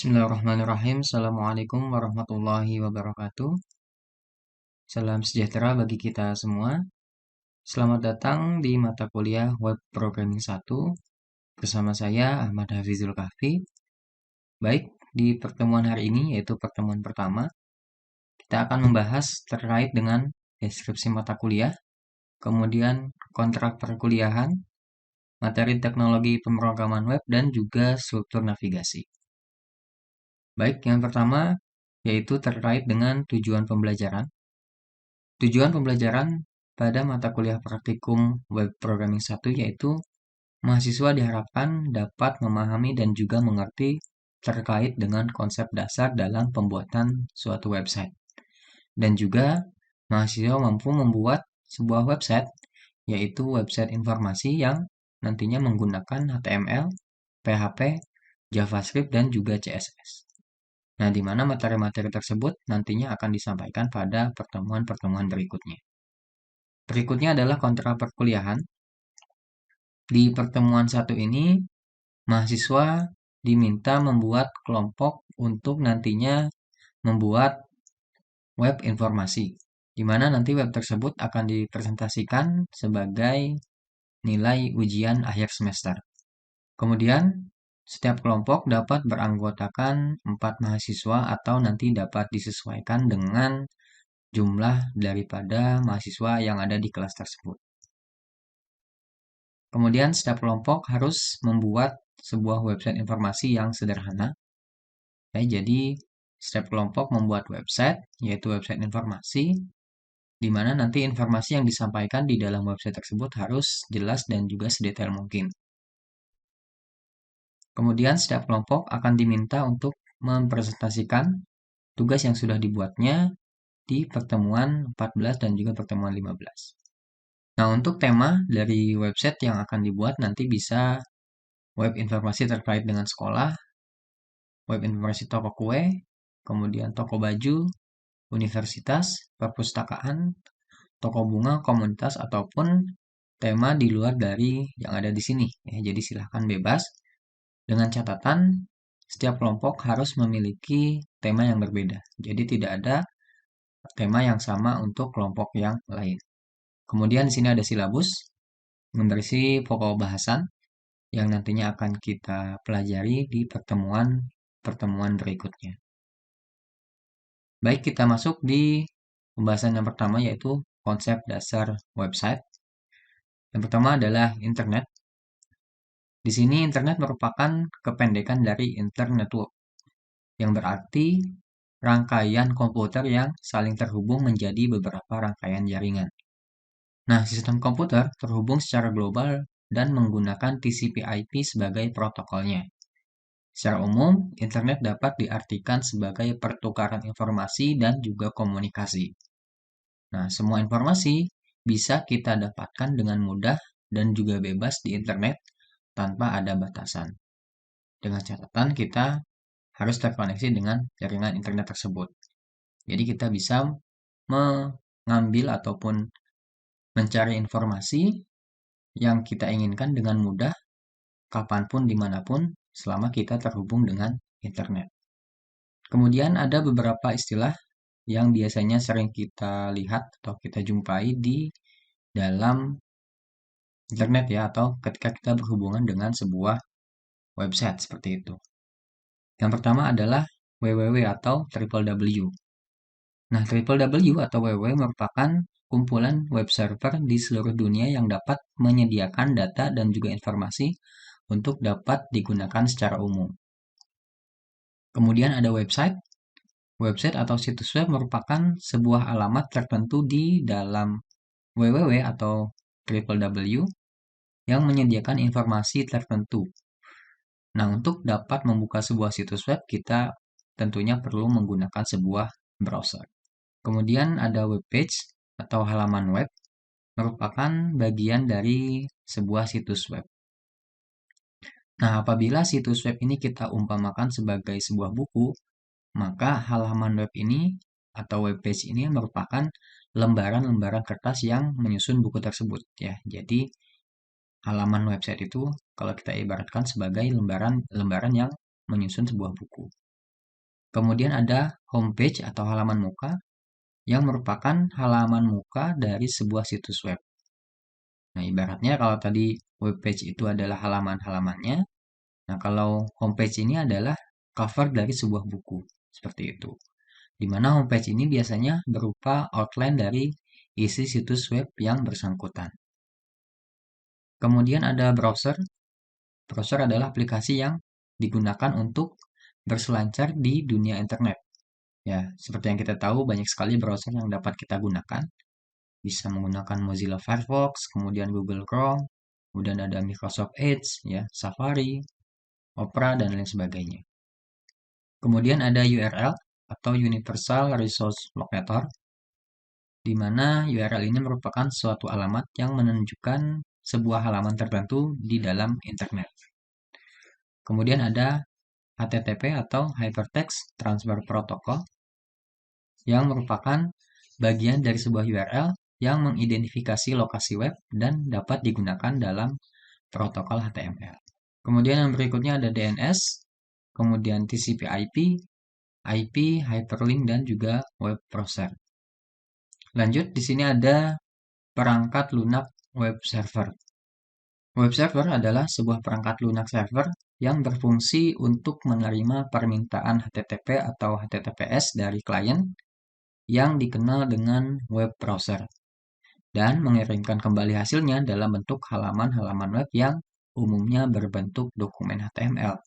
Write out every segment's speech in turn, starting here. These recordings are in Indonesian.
Bismillahirrahmanirrahim. Assalamualaikum warahmatullahi wabarakatuh. Salam sejahtera bagi kita semua. Selamat datang di mata kuliah Web Programming 1 bersama saya Ahmad Hafizul Kahfi. Baik, di pertemuan hari ini yaitu pertemuan pertama, kita akan membahas terkait dengan deskripsi mata kuliah, kemudian kontrak perkuliahan, materi teknologi pemrograman web, dan juga struktur navigasi. Baik, yang pertama yaitu terkait dengan tujuan pembelajaran. Tujuan pembelajaran pada mata kuliah praktikum Web Programming 1 yaitu mahasiswa diharapkan dapat memahami dan juga mengerti terkait dengan konsep dasar dalam pembuatan suatu website. Dan juga mahasiswa mampu membuat sebuah website, yaitu website informasi yang nantinya menggunakan HTML, PHP, JavaScript, dan juga CSS. Nah, di mana materi-materi tersebut nantinya akan disampaikan pada pertemuan-pertemuan berikutnya. Berikutnya adalah kontrak perkuliahan. Di pertemuan satu ini, mahasiswa diminta membuat kelompok untuk nantinya membuat web informasi, di mana nanti web tersebut akan dipresentasikan sebagai nilai ujian akhir semester. Kemudian, setiap kelompok dapat beranggotakan 4 mahasiswa atau nanti dapat disesuaikan dengan jumlah daripada mahasiswa yang ada di kelas tersebut. Kemudian setiap kelompok harus membuat sebuah website informasi yang sederhana. Jadi setiap kelompok membuat website, yaitu website informasi, di mana nanti informasi yang disampaikan di dalam website tersebut harus jelas dan juga sedetail mungkin. Kemudian setiap kelompok akan diminta untuk mempresentasikan tugas yang sudah dibuatnya di pertemuan 14 dan juga pertemuan 15. Nah, untuk tema dari website yang akan dibuat nanti bisa web informasi terkait dengan sekolah, web informasi toko kue, kemudian toko baju, universitas, perpustakaan, toko bunga, komunitas, ataupun tema di luar dari yang ada di sini. Jadi silahkan bebas. Dengan catatan, setiap kelompok harus memiliki tema yang berbeda. Jadi tidak ada tema yang sama untuk kelompok yang lain. Kemudian di sini ada silabus, memberisi pokok bahasan yang nantinya akan kita pelajari di pertemuan berikutnya. Baik, kita masuk di pembahasan yang pertama yaitu konsep dasar website. Yang pertama adalah internet. Di sini internet merupakan kependekan dari Internet yang berarti rangkaian komputer yang saling terhubung menjadi beberapa rangkaian jaringan. Nah, sistem komputer terhubung secara global dan menggunakan TCP/IP sebagai protokolnya. Secara umum, internet dapat diartikan sebagai pertukaran informasi dan juga komunikasi. Nah, semua informasi bisa kita dapatkan dengan mudah dan juga bebas di internet tanpa ada batasan. Dengan catatan kita harus terkoneksi dengan jaringan internet tersebut. Jadi kita bisa mengambil ataupun mencari informasi yang kita inginkan dengan mudah, kapanpun, dimanapun, selama kita terhubung dengan internet. Kemudian ada beberapa istilah yang biasanya sering kita lihat atau kita jumpai di dalam internet ya, atau ketika kita berhubungan dengan sebuah website seperti itu. Yang pertama adalah www atau www. Nah, www atau www merupakan kumpulan web server di seluruh dunia yang dapat menyediakan data dan juga informasi untuk dapat digunakan secara umum. Kemudian ada website. Website atau situs web merupakan sebuah alamat tertentu di dalam www atau www yang menyediakan informasi tertentu. Nah, untuk dapat membuka sebuah situs web, kita tentunya perlu menggunakan sebuah browser. Kemudian ada web page atau halaman web, merupakan bagian dari sebuah situs web. Nah, apabila situs web ini kita umpamakan sebagai sebuah buku, maka halaman web ini atau web page ini merupakan lembaran-lembaran kertas yang menyusun buku tersebut ya. Jadi halaman website itu kalau kita ibaratkan sebagai lembaran-lembaran yang menyusun sebuah buku. Kemudian ada homepage atau halaman muka yang merupakan halaman muka dari sebuah situs web. Nah, ibaratnya kalau tadi web page itu adalah halaman-halamannya, nah kalau homepage ini adalah cover dari sebuah buku, seperti itu. Di mana homepage ini biasanya berupa outline dari isi situs web yang bersangkutan. Kemudian ada browser. Browser adalah aplikasi yang digunakan untuk berselancar di dunia internet. Ya, seperti yang kita tahu banyak sekali browser yang dapat kita gunakan. Bisa menggunakan Mozilla Firefox, kemudian Google Chrome, kemudian ada Microsoft Edge, ya, Safari, Opera, dan lain sebagainya. Kemudian ada URL atau Universal Resource Locator, di mana URL ini merupakan suatu alamat yang menunjukkan sebuah halaman tertentu di dalam internet. Kemudian ada HTTP atau Hypertext Transfer Protocol, yang merupakan bagian dari sebuah URL yang mengidentifikasi lokasi web dan dapat digunakan dalam protokol HTML. Kemudian yang berikutnya ada DNS, kemudian TCP/IP, IP, hyperlink, dan juga web browser. Lanjut, di sini ada perangkat lunak web server. Web server adalah sebuah perangkat lunak server yang berfungsi untuk menerima permintaan HTTP atau HTTPS dari klien yang dikenal dengan web browser dan mengirimkan kembali hasilnya dalam bentuk halaman-halaman web yang umumnya berbentuk dokumen HTML.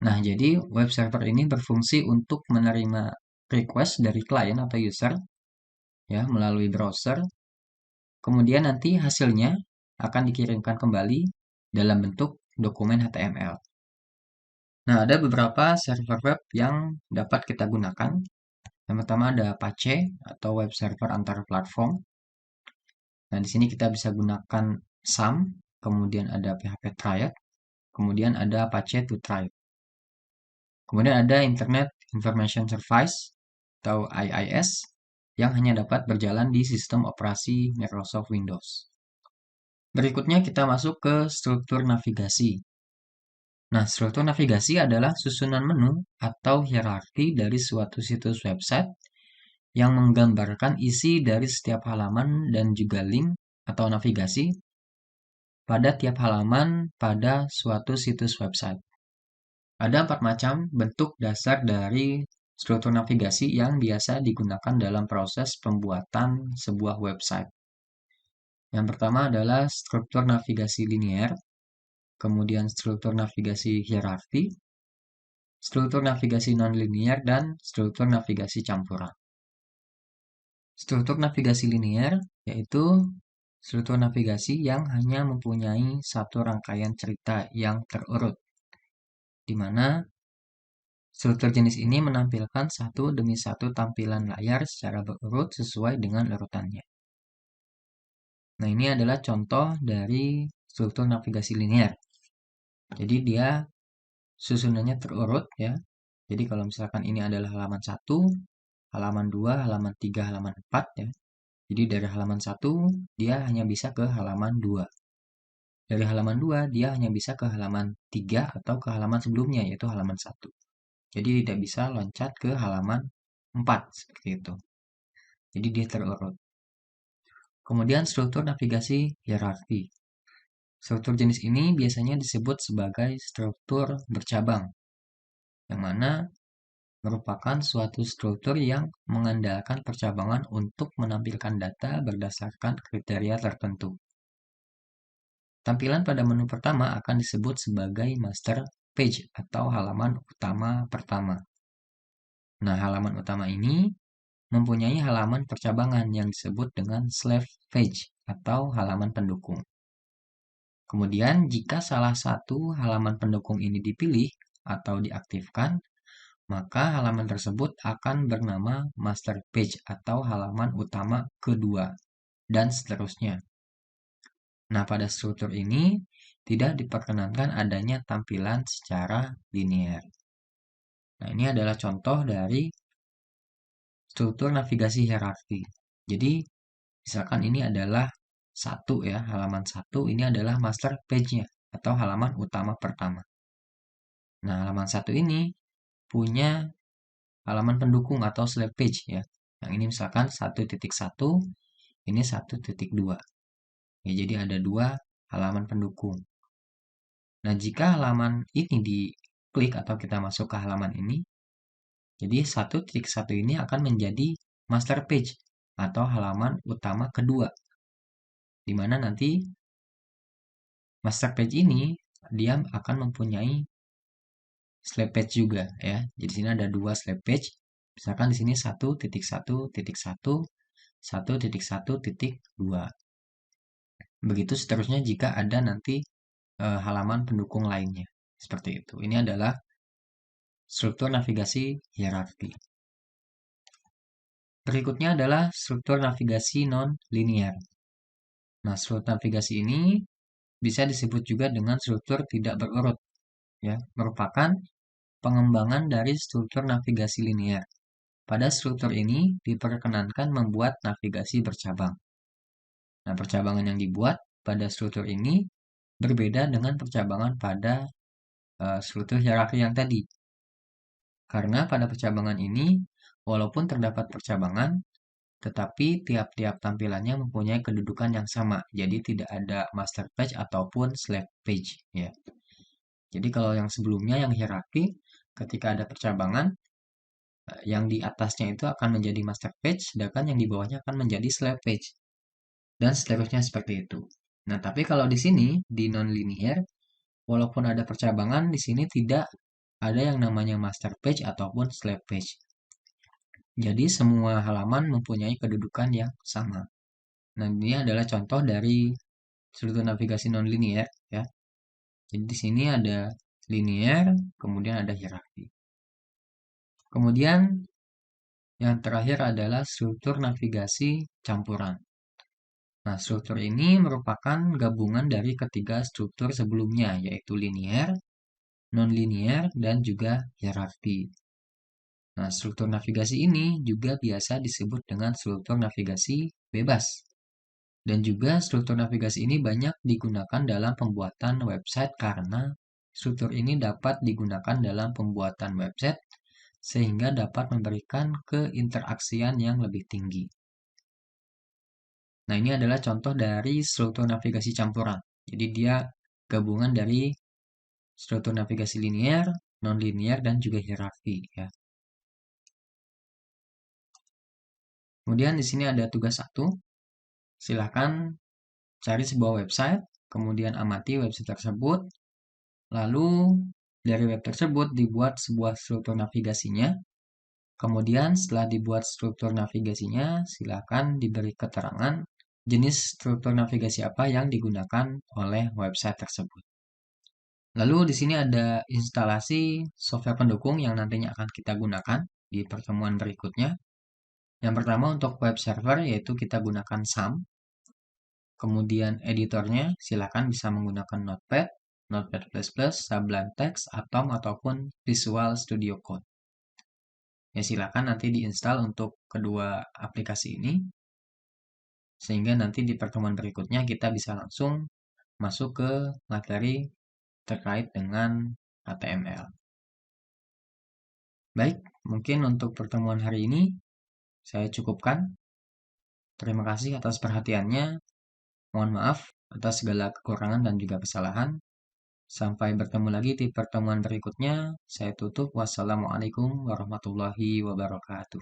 Nah, jadi web server ini berfungsi untuk menerima request dari klien atau user ya melalui browser. Kemudian nanti hasilnya akan dikirimkan kembali dalam bentuk dokumen HTML. Nah, ada beberapa server web yang dapat kita gunakan. Yang pertama ada Apache atau web server antar platform. Nah, di sini kita bisa gunakan SAM, kemudian ada PHP Triad, kemudian ada Apache to Triad. Kemudian ada Internet Information Service atau IIS yang hanya dapat berjalan di sistem operasi Microsoft Windows. Berikutnya kita masuk ke struktur navigasi. Nah, struktur navigasi adalah susunan menu atau hierarki dari suatu situs website yang menggambarkan isi dari setiap halaman dan juga link atau navigasi pada tiap halaman pada suatu situs website. Ada 4 macam bentuk dasar dari struktur navigasi yang biasa digunakan dalam proses pembuatan sebuah website. Yang pertama adalah struktur navigasi linear, kemudian struktur navigasi hierarki, struktur navigasi nonlinear, dan struktur navigasi campuran. Struktur navigasi linear yaitu struktur navigasi yang hanya mempunyai satu rangkaian cerita yang terurut, di mana struktur jenis ini menampilkan satu demi satu tampilan layar secara berurut sesuai dengan urutannya. Nah, ini adalah contoh dari struktur navigasi linear. Jadi dia susunannya terurut ya. Jadi kalau misalkan ini adalah halaman 1, halaman 2, halaman 3, halaman 4 ya. Jadi dari halaman 1 dia hanya bisa ke halaman 2. Dari halaman 2 dia hanya bisa ke halaman 3 atau ke halaman sebelumnya yaitu halaman 1. Jadi tidak bisa loncat ke halaman 4 seperti itu. Jadi dia terurut. Kemudian struktur navigasi hierarki. Struktur jenis ini biasanya disebut sebagai struktur bercabang, yang mana merupakan suatu struktur yang mengandalkan percabangan untuk menampilkan data berdasarkan kriteria tertentu. Tampilan pada menu pertama akan disebut sebagai master page atau halaman utama pertama. Nah, halaman utama ini mempunyai halaman percabangan yang disebut dengan slave page atau halaman pendukung. Kemudian, jika salah satu halaman pendukung ini dipilih atau diaktifkan, maka halaman tersebut akan bernama master page atau halaman utama kedua, dan seterusnya. Nah, pada struktur ini tidak diperkenankan adanya tampilan secara linear. Nah, ini adalah contoh dari struktur navigasi hierarki. Jadi, misalkan ini adalah satu ya, halaman 1 ini adalah master page-nya atau halaman utama pertama. Nah, halaman 1 ini punya halaman pendukung atau slab page ya. Yang ini misalkan 1.1, ini 1.2. Ya, jadi ada dua halaman pendukung. Nah, jika halaman ini diklik atau kita masuk ke halaman ini, jadi 1.1 ini akan menjadi master page atau halaman utama kedua. Di mana nanti master page ini dia akan mempunyai slab page juga ya. Jadi sini ada dua slab page. Misalkan di sini 1.1.1, 1.1.2. Begitu seterusnya jika ada nanti halaman pendukung lainnya. Seperti itu. Ini adalah struktur navigasi hierarki. Berikutnya adalah struktur navigasi non-linear. Nah, struktur navigasi ini bisa disebut juga dengan struktur tidak berurut. Ya, merupakan pengembangan dari struktur navigasi linear. Pada struktur ini diperkenankan membuat navigasi bercabang. Nah, percabangan yang dibuat pada struktur ini berbeda dengan percabangan pada struktur hierarki yang tadi. Karena pada percabangan ini, walaupun terdapat percabangan, tetapi tiap-tiap tampilannya mempunyai kedudukan yang sama. Jadi tidak ada master page ataupun slab page. Ya. Jadi kalau yang sebelumnya, yang hierarki, ketika ada percabangan, yang di atasnya itu akan menjadi master page, sedangkan yang di bawahnya akan menjadi slab page. Dan seterusnya seperti itu. Nah, tapi kalau di sini, di non-linear, walaupun ada percabangan, di sini tidak ada yang namanya master page ataupun slab page. Jadi semua halaman mempunyai kedudukan yang sama. Nah, ini adalah contoh dari struktur navigasi non-linear ya. Jadi di sini ada linear, kemudian ada hierarki. Kemudian yang terakhir adalah struktur navigasi campuran. Nah, struktur ini merupakan gabungan dari ketiga struktur sebelumnya, yaitu linear, non-linear, dan juga hierarki. Nah, struktur navigasi ini juga biasa disebut dengan struktur navigasi bebas. Dan juga struktur navigasi ini banyak digunakan dalam pembuatan website karena struktur ini dapat digunakan dalam pembuatan website sehingga dapat memberikan keinteraksian yang lebih tinggi. Nah, ini adalah contoh dari struktur navigasi campuran. Jadi dia gabungan dari struktur navigasi linear, non-linear, dan juga hierarki ya. Kemudian di sini ada tugas 1. Silahkan cari sebuah website, kemudian amati website tersebut, lalu dari web tersebut dibuat sebuah struktur navigasinya. Kemudian setelah dibuat struktur navigasinya, silahkan diberi keterangan jenis struktur navigasi apa yang digunakan oleh website tersebut. Lalu di sini ada instalasi software pendukung yang nantinya akan kita gunakan di pertemuan berikutnya. Yang pertama untuk web server yaitu kita gunakan SAM. Kemudian editornya silakan bisa menggunakan Notepad, Notepad++, Sublime Text, Atom ataupun Visual Studio Code. Ya silakan nanti diinstal untuk kedua aplikasi ini sehingga nanti di pertemuan berikutnya kita bisa langsung masuk ke materi terkait dengan HTML. Baik, mungkin untuk pertemuan hari ini saya cukupkan. Terima kasih atas perhatiannya. Mohon maaf atas segala kekurangan dan juga kesalahan. Sampai bertemu lagi di pertemuan berikutnya. Saya tutup. Wassalamualaikum warahmatullahi wabarakatuh.